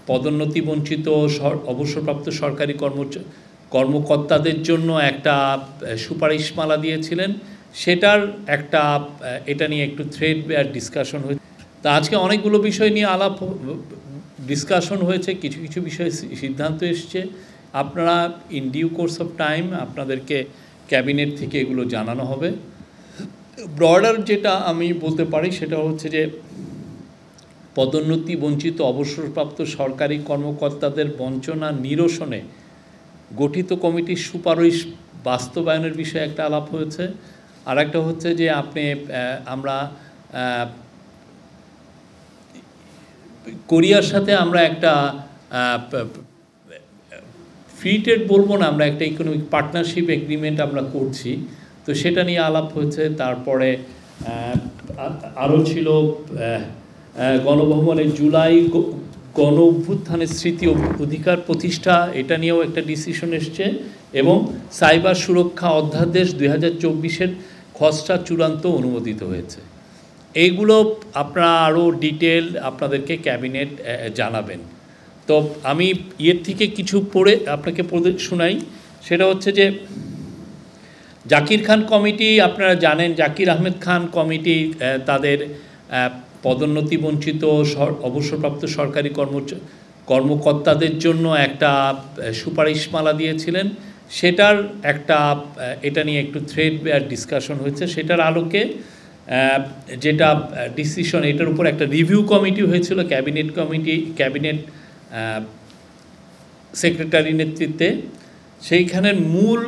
পদোন্নতি বঞ্চিত অবসরপ্রাপ্ত সরকারি কর্মকর্তাদের জন্য একটা সুপারিশমালা দিয়েছিলেন, সেটার একটা এটা নিয়ে একটু থ্রেড আর ডিসকাশন হয়েছে। তা আজকে অনেকগুলো বিষয় নিয়ে ডিসকাশন হয়েছে, কিছু কিছু বিষয়ে সিদ্ধান্ত এসছে। আপনারা in due course of time আপনাদেরকে ক্যাবিনেট থেকে এগুলো জানানো হবে। ব্রডার যেটা আমি বলতে পারি সেটা হচ্ছে যে পদোন্নতি বঞ্চিত অবসরপ্রাপ্ত সরকারি কর্মকর্তাদের বঞ্চনা নিরসনে গঠিত কমিটির সুপারিশ বাস্তবায়নের বিষয়ে একটা আলাপ হয়েছে। আর একটা হচ্ছে যে আমরা কোরিয়ার সাথে আমরা একটা ফ্রি ট্রেড বলবো না, আমরা একটা ইকোনমিক পার্টনারশিপ এগ্রিমেন্ট আমরা করছি, তো সেটা নিয়ে আলাপ হয়েছে। তারপরে আরও ছিল গণভবনের জুলাই গণ অভ্যুত্থানের স্মৃতি অধিকার প্রতিষ্ঠা, এটা নিয়েও একটা ডিসিশন এসছে। এবং সাইবার সুরক্ষা অধ্যাদেশ 2024-এর খসড়া চূড়ান্ত অনুমোদিত হয়েছে। এইগুলো আপনারা আরও ডিটেল আপনাদেরকে ক্যাবিনেট জানাবেন। তো আমি ইয়ের থেকে কিছু পড়ে আপনাকে শোনাই। সেটা হচ্ছে যে জাকির খান কমিটি, আপনারা জানেন জাকির আহমেদ খান কমিটি তাদের পদোন্নতি বঞ্চিত অবসরপ্রাপ্ত সরকারি কর্মকর্তাদের জন্য একটা সুপারিশমালা দিয়েছিলেন, সেটার একটা এটা নিয়ে একটু থ্রেড আর ডিসকাশন হয়েছে। সেটার আলোকে যেটা ডিসিশন, এটার উপর একটা রিভিউ কমিটি হয়েছিল ক্যাবিনেট সেক্রেটারি নেতৃত্বে। সেইখানের মূল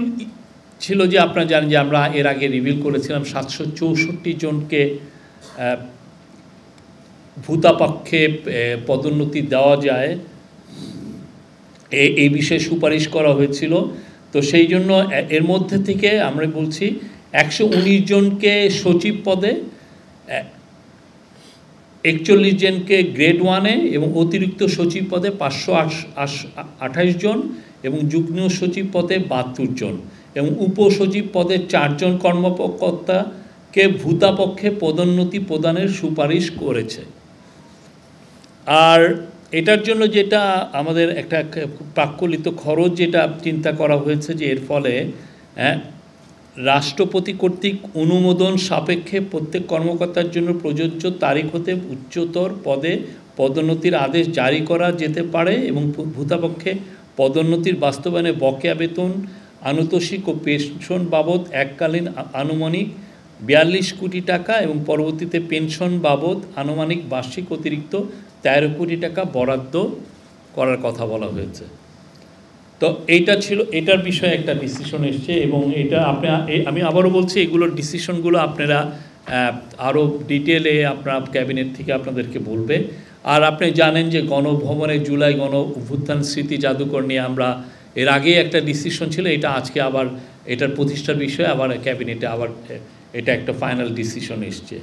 ছিল যে আপনারা জানেন যে আমরা এর আগে রিভিল করেছিলাম 764 জনকে ভূতাপক্ষে পদোন্নতি দেওয়া যায়, এই বিষয়ে সুপারিশ করা হয়েছিল। তো সেই জন্য এর মধ্যে থেকে আমরা বলছি 119 জনকে সচিব পদে, 41 জনকে গ্রেড 1-এ এবং অতিরিক্ত সচিব পদে 528 জন এবং যুগ্ম সচিব পদে 72 জন এবং উপসচিব পদে 4 জন কর্মকর্তাকে ভূতাপক্ষে পদোন্নতি প্রদানের সুপারিশ করেছে। আর এটার জন্য যেটা আমাদের একটা প্রাক্কলিত খরচ যেটা চিন্তা করা হয়েছে যে এর ফলে রাষ্ট্রপতি কর্তৃক অনুমোদন সাপেক্ষে প্রত্যেক কর্মকর্তার জন্য প্রযোজ্য তারিখ হতে উচ্চতর পদে পদোন্নতির আদেশ জারি করা যেতে পারে এবং ভূতাপক্ষে পদোন্নতির বাস্তবায়নে বকেয়া বেতন, আনুতোষিক ও পেনশন বাবদ এককালীন আনুমানিক 42 কোটি টাকা এবং পরবর্তীতে পেনশন বাবদ আনুমানিক বার্ষিক অতিরিক্ত 13 কোটি টাকা বরাদ্দ করার কথা বলা হয়েছে। তো এইটা ছিল, এটার বিষয়ে একটা ডিসিশন এসছে এবং এটা আমি আবারও বলছি এগুলোর ডিসিশনগুলো আপনারা আরও ডিটেলে আপনার ক্যাবিনেট থেকে আপনাদেরকে বলবে। আর আপনি জানেন যে গণভবনে জুলাই গণ অভ্যুত্থান স্মৃতি জাদুঘর নিয়ে আমরা এর আগেই একটা ডিসিশন ছিল, এটা আজকে আবার এটার প্রতিষ্ঠার বিষয়ে আবার ক্যাবিনেটে আবার এটা একটা ফাইনাল ডিসিশন এসছে।